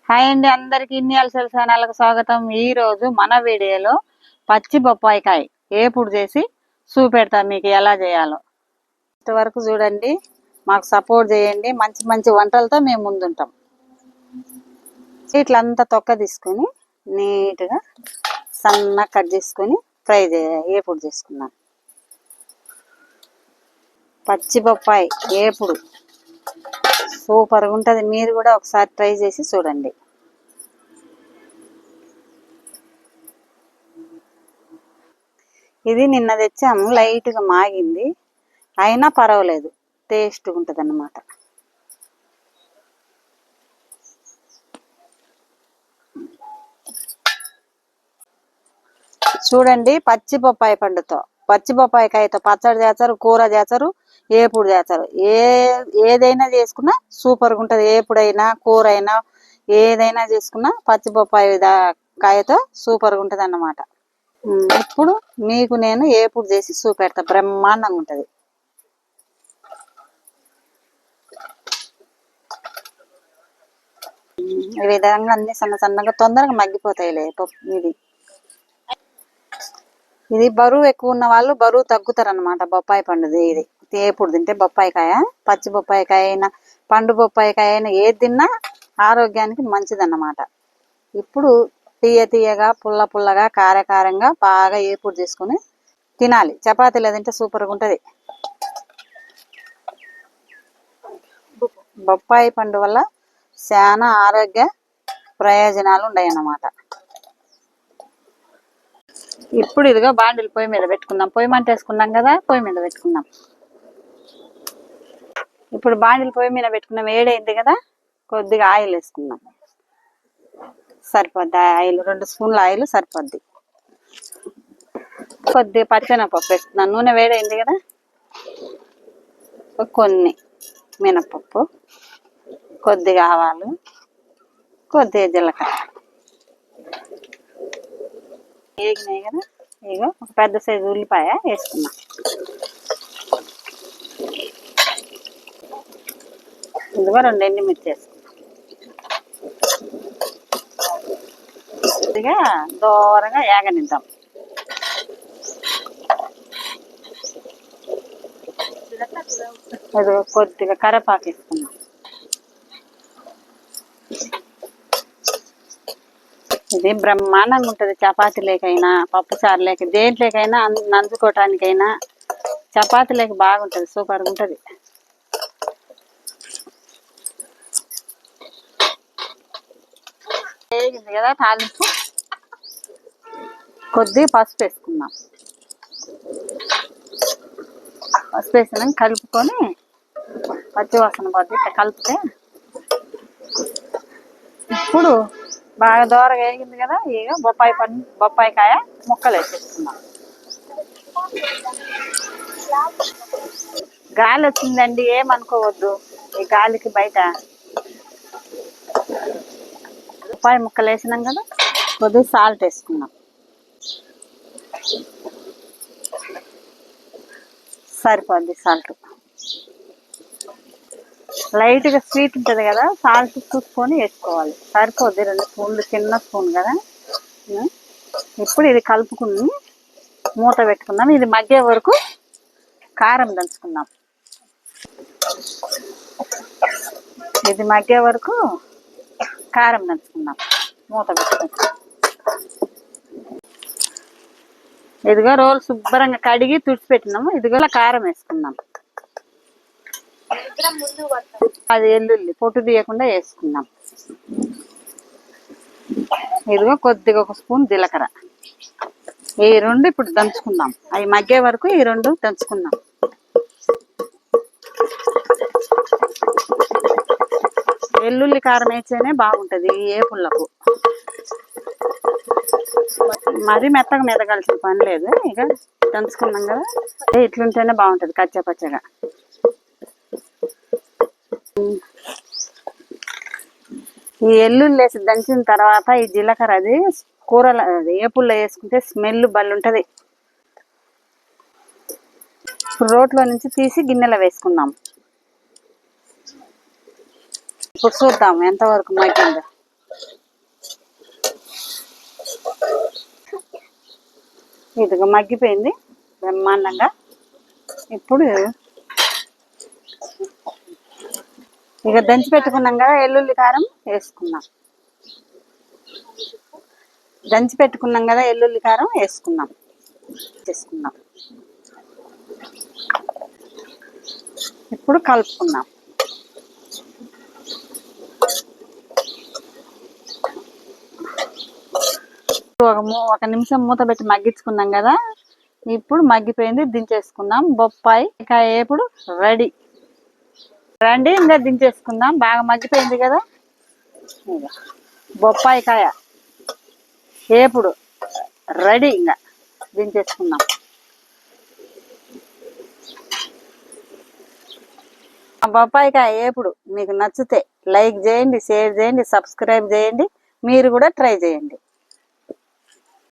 Hi అండి, అందరికి ఇన్నియాల ఛానల్కి స్వాగతం. ఈ రోజు మన వీడియోలో పచ్చి బొప్పాయికాయ ఏపుడు చేసి చూపెడతాం మీకు ఎలా చేయాలో. ఇంతవరకు చూడండి, మాకు సపోర్ట్ చేయండి. మంచి మంచి వంటలతో మేము ముందుంటాం. ఇట్లంతా తొక్క తీసుకొని నీట్గా సన్నగా కట్ చేసుకొని ఏపుడు చేసుకున్నాం. పచ్చి బొప్పాయి ఏపుడు సూపర్గా ఉంటుంది. మీరు కూడా ఒకసారి ట్రై చేసి చూడండి. ఇది నిన్న తెచ్చాము, లైట్గా మాగింది, అయినా పర్వాలేదు, టేస్ట్గా ఉంటుంది అన్నమాట. చూడండి, పచ్చి బొప్పాయి పండుతో పచ్చి బొప్పాయికాయతో పచ్చడి చేస్తారు, కూర చేస్తారు, ఏపుడు చేస్తారు. ఏదైనా చేసుకున్నా సూపర్గా ఉంటుంది. ఏపుడైనా కూర అయినా ఏదైనా చేసుకున్నా పచ్చి బొప్పాయి కాయతో సూపర్గా ఉంటుంది అన్నమాట. ఇప్పుడు మీకు నేను ఏపుడు చేసి చూపెడతా, బ్రహ్మాండంగా ఉంటుంది. ఈ విధంగా అన్ని సన్న సన్నగా తొందరగా మగ్గిపోతాయిలే. ఇది బరువు ఎక్కువ ఉన్న వాళ్ళు బరువు తగ్గుతారు అనమాట. బొప్పాయి పండుది ఇది ఏపుడు తింటే. బొప్పాయికాయ, పచ్చి బొప్పాయికాయ అయినా పండు బొప్పాయికాయ అయినా ఏది తిన్నా ఆరోగ్యానికి మంచిదన్నమాట. ఇప్పుడు తీయగా పుల్ల పుల్లగా కారంగా బాగా ఏపుడు చేసుకుని తినాలి. చపాతీలో తింటే సూపర్గా ఉంటుంది. బొప్పాయి పండు వల్ల చాలా ఆరోగ్య ప్రయోజనాలు ఉన్నాయన్నమాట. ఇప్పుడు ఇదిగో బాండిల్ పొయ్యి మీద పెట్టుకుందాం. పొయ్యి మంట వేసుకున్నాం కదా, పొయ్యి మీద పెట్టుకుందాం. ఇప్పుడు బాండిల్ పొయ్యి మీద పెట్టుకున్నాం, వేడైంది కదా, కొద్దిగా ఆయిల్ వేసుకుందాం. సరిపోద్ది ఆయిల్, 2 స్పూన్ల ఆయిల్ సరిపోద్ది. కొద్దిగా పచ్చెనగపప్పు వేసుకున్నాను. నూనె వేడైంది కదా, కొన్ని మినపప్పు, కొద్దిగా ఆవాలు, కొద్దిగా జీలకర్ర వేగినాయి కదా. ఇక ఒక పెద్ద సైజు ఉల్లిపాయ వేసుకున్నాం. ఇదిగో 2 ఎండుమిర్చి వేసుకున్నాం. కొద్దిగా దూరంగా ఏగనిద్దాం. ఇదిగో కొద్దిగా కరివేపాకు వేసుకున్నాం. ఇది బ్రహ్మాండంగా ఉంటుంది. చపాతీ లేకైనా, పప్పు చారు లేక, దేంట్లోకైనా నంచుకోవటానికైనా చపాతీ లేక బాగుంటుంది, సూపర్గా ఉంటుంది. వేగింది కదా తాలింపు, కొద్దిగా పసుపు వేసుకున్నాం. పసుపు వేసినాక కలుపుకొని పచ్చివాసన పోద్ది, ఇట్లా కలిపితే. ఇప్పుడు బాగా దూరగా వేగింది కదా, ఇక బొప్పాయికాయ ముక్కలు వేసేసుకున్నాం. గాలి వచ్చిందండి, ఏమనుకోవద్దు. ఈ గాలికి బయట బొప్పాయి ముక్కలు వేసినాం కదా, కొద్దిగా సాల్ట్ వేసుకున్నాం. సరిపోద్ది సాల్ట్. లైట్గా స్వీట్ ఉంటుంది కదా, సాల్ట్ చూసుకొని వేసుకోవాలి. సరిపోద్ది, 2 స్పూన్లు, చిన్న స్పూన్ కదా. ఇప్పుడు ఇది కలుపుకుని మూత పెట్టుకుందాం. ఇది మగ్గే వరకు కారం దంచుకుందాం. ఇది మగ్గే వరకు కారం దంచుకుందాం, మూత పెట్టుకుందాం. ఇదిగో రోలు శుభ్రంగా కడిగి తుడిచిపెట్టినాము. ఇదిగో కారం వేసుకుందాం. అది ఎల్లుల్లి పొట్టు తీయకుండా వేసుకుందాం. ఇదిగో కొద్దిగా 1 స్పూన్ జీలకర్ర. ఈ 2 ఇప్పుడు దంచుకుందాం. అవి మగ్గే వరకు ఈ 2 దంచుకుందాం. వెల్లుల్లి కారం వేస్తేనే బాగుంటుంది ఏ పుల్లకు. మరీ మెత్తగా మెదగాల్సిన పని లేదు. ఇక దంచుకున్నాం కదా, ఇట్లుంటేనే బాగుంటుంది కచ్చపచ్చగా. ఈ ఎల్లుల్లి వేసి దంచిన తర్వాత ఈ జీలకర్ర అది కూరలో ఏపుల్లో వేసుకుంటే స్మెల్ బల్లుంటది. రోట్లో నుంచి తీసి గిన్నెలో వేసుకుందాం. ఇప్పుడు చూద్దాం ఎంతవరకు మగ్గిందో. ఇదిగో మగ్గిపోయింది బ్రహ్మాండంగా. ఇప్పుడు ఇక దంచి పెట్టుకున్నాం కదా ఎల్లుల్లి కారం వేసుకున్నాం. దంచి పెట్టుకున్నాం కదా ఎల్లుల్లి కారం వేసుకున్నాం. ఇప్పుడు కలుపుకున్నాం. ఒక నిమిషం మూత పెట్టి మగ్గించుకున్నాం కదా. ఇప్పుడు మగ్గిపోయింది, దించేసుకుందాం. బొప్పాయి కాయ వేపుడు రెడీ. రండి ఇంకా దించేసుకుందాం. బాగా మగ్గిపోయింది కదా. బొప్పాయి కాయ వేపుడు రెడీ. ఇంకా దించేసుకుందాం. బొప్పాయి కాయ వేపుడు మీకు నచ్చితే లైక్ చేయండి, షేర్ చేయండి, సబ్స్క్రైబ్ చేయండి. మీరు కూడా ట్రై చేయండి.